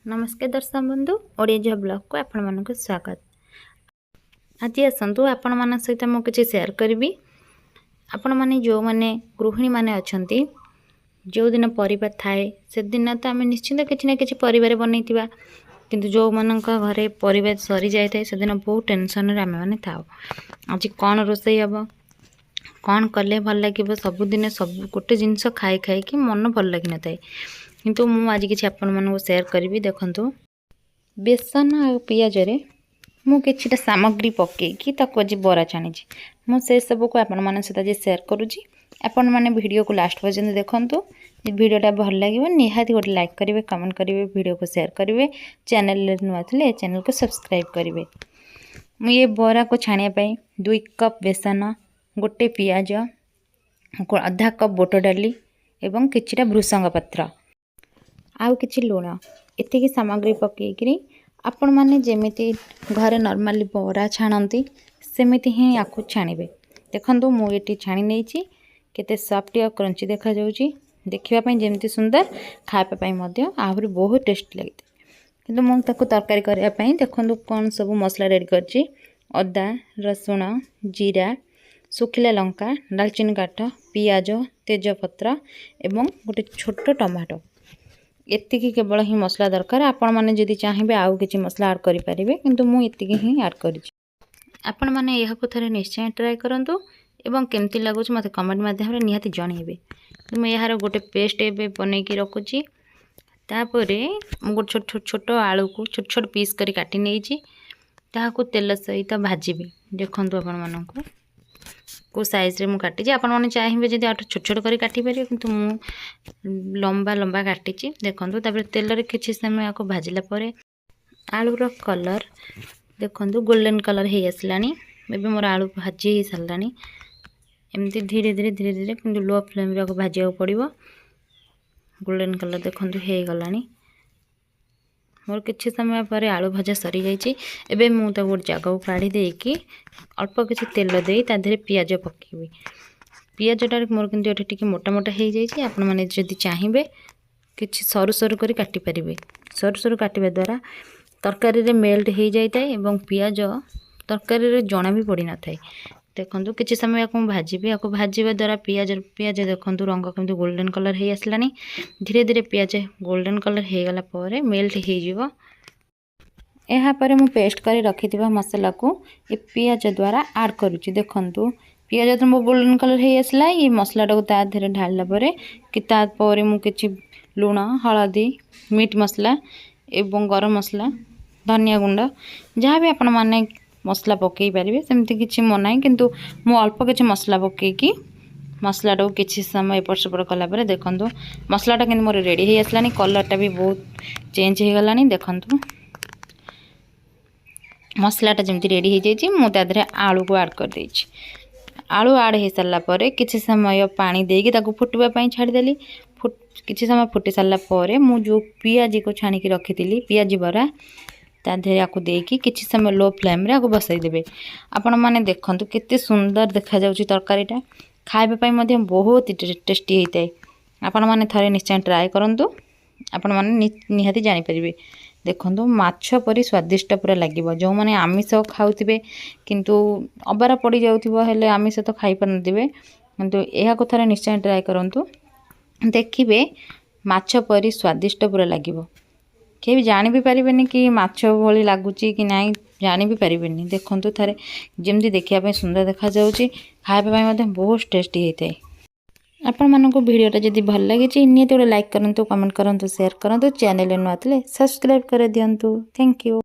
नमस्कार दर्शक बंधु ओडिया झियो ब्लॉग को आपण मानक स्वागत। आज आसतु आपण मान सहित मु किछि शेयर करी। आपण माने जो माने गृहिणी माने अछंती जो दिन परिवार थाए से दिन तो आम निश्चिंत किछि ना किछि परिवार बनैतिबा, किंतु जो मानक घरे परिवार सरी जाय थाए से दिन बहुत टेंशन रे आमे माने थाओ। आज कोन रोसई हबो कौन कले भल लगे सबुदिन सब गोटे जिनस खाई खाई कि मन भल लगी न थाए, किंतु मु आज किछि आपण मानक शेयर करी। देखंतु बेसन और पियाज रे मु किछिटा सामग्री पकेकी ताको आज बरा छाणी मु से सब को आपण मान सहित आज शेयर करूची। आपण माने वीडियो को लास्ट पर्यंत देखंतु। वीडियोटा भल लगे निहाती गोटे लाइक करेंगे, कमेंट करेंगे, वीडियो को शेयर करेंगे, चैनल नुआ थे चैनल को सब्सक्राइब करेंगे। मु ये बरा को छाणिया पई 2 कप बेसन, गोटे पियाज, आधा कप बोट डाली एवं किछिटा भृसंग पत्र आउ किछि लुण एतिकी सामग्री पकेकरी आपण माने जेमिति घरे नॉर्मली बरा छाणती सेमिति ही आकु छाणिबे। देखंतु मु एटी छाणी नेछि केते सॉफ्ट और क्रंची देखा जाउची, देखिबा पई जेमिति सुंदर, खाइबा पई मध्ये आहुरी बहुत टेस्टी लागिते। किंतु मु ताको तरकारी करिया पई देखंतु कोन सब मसला रेडी करछि। अदा, रसुण, जीरा, सुखिला लंका, दालचीनी काठ, पियाज, तेजपत्र एवं गोटे छोट टमाटो एतिकी केवल ही मसला दरकार। आपण माने जदि चाहिबे आउ किछि मसला ऐड करि परिबे, किंतु मु एतिकी ही ऐड करिछि। आपण माने यहा को थरे निश्चय ट्राई करंतु एवं केमति लागुछ मते कमेंट माध्यम रे निहाती जणैबे। मु यार गोटे पेस्ट एबे बनै कि रखुछि। तापरे मु गोटे छोट छोट छोट आलू को छोट छोट पीस करी काटी नेछि, ताहाको तेल सहित भाजिबे। देखंतु आपण माननको को साइज रे मु काटी जे आपण माने चाहिबे जदि आठ छोट छोट करी काटी परिबे, किंतु मु लंबा लंबा काटिछि। देखंतु तापर तेल रे किछि समय आको भाजिला परे आलू रो कलर देखंतु गोल्डन कलर हे आसलानी। एबे मोर आलू भाजी हे सारलानी। एमती धीरे धीरे धीरे धीरे किंतु लो फ्लेम रे आको भाजिया पड़िबो। गोल्डन कलर देखंतु हे गलानी। मोर किछि समय पर आलू भजा सरी जाइछि। एबे मु त गोट जगह को काढी देकी अल्प किछि तेल देई ता धरे पियाज पकेबी। पियाज टार मोर किंतु एठी टिके मोटा मोटा हे जाइछि। आपण माने जदि चाहिबे किछि सरू सरू करी काटी परिबे। सरू सरू काटिबा द्वारा तरकारी रे मेल्ट हे जाइताय एवं पियाज तरकारी रे जणा भी पड़ी न थाए। देखंतु किछि समय याको भाजिबे। याको भाजिबा द्वारा पियाज देखंतु रंग किंतु गोल्डन कलर हे आसलानी। धीरे धीरे पियाज गोल्डन कलर हे गला परे मेल्ट हे जिवो। एहा परे मु पेस्ट करी रखिथिबा मसाला को ए पियाज द्वारा ऐड करूची। देखंतु पियाज तो मो गोल्डन कलर हे आसला। ये मसला टाको ता धरे ढालला परे कि ता परे मु किछि लूण, हळदी, मीट मसला एवं गरम मसला, धनिया गुंड जहाँ भी आपण माने मसला पकई पारे सेमती किछि मनाई, किंतु मु अल्प किछि मसला पकईकी मसला टाको किछि समय एपट सेपट कला परे देखंतु मसलाटा किंतु मोर रेडी हे आसलानी। कलरटा भी बहुत चेंज हे गलानी। देखंतु मसलाटा जेमती रेडी हे जाइछि मु ता धरे आलू को ऐड कर देछि। आलू ऐड हे सारला परे किछि समय पानी देकी ताको फुटबा पई छाडी देली। किछि समय फुटी सारला परे मु जो पियाजी को छाणी की रखितिली पियाजी बरा ता धरे आको देकी किछि समय लो फ्लेम रे आको बसाई देबे। आपण माने देखंतु केते सुंदर देखा जाउची तरकारीटा, खाइबा पई मध्ये बहुत टेस्टी हेइताय। आपण माने थरे निश्चय ट्राई करंतु। आपण माने निहाती जानि परिबे। देखंतु माछ परी स्वादिष्ट पूरा लागिबो। जो माने आमिष खाउथिबे किंतु अबारा पड़ी जाउथिबो हेले आमिष तो खाइ पर नदिबे, किंतु एहा को थरे निश्चय ट्राई करंतु। देखिबे माछ परी स्वादिष्ट पूरा लागिबो। के भी जानि भी परिबेनी कि माछ भली लागुची कि नाही, जानि भी परिबेनी। देखंतु थरे जेमती देखिया पई सुंदर देखा जाउची, खाइबा पई मध्ये बहुत टेस्टी हेइताय। आपण मानको वीडियोटा जदि भल लागिछि नियत लाइक करंतु, कमेंट करंतु, शेयर करंतु, चैनल नुआ थिले सब्सक्राइब कर दियंतु। Thank you.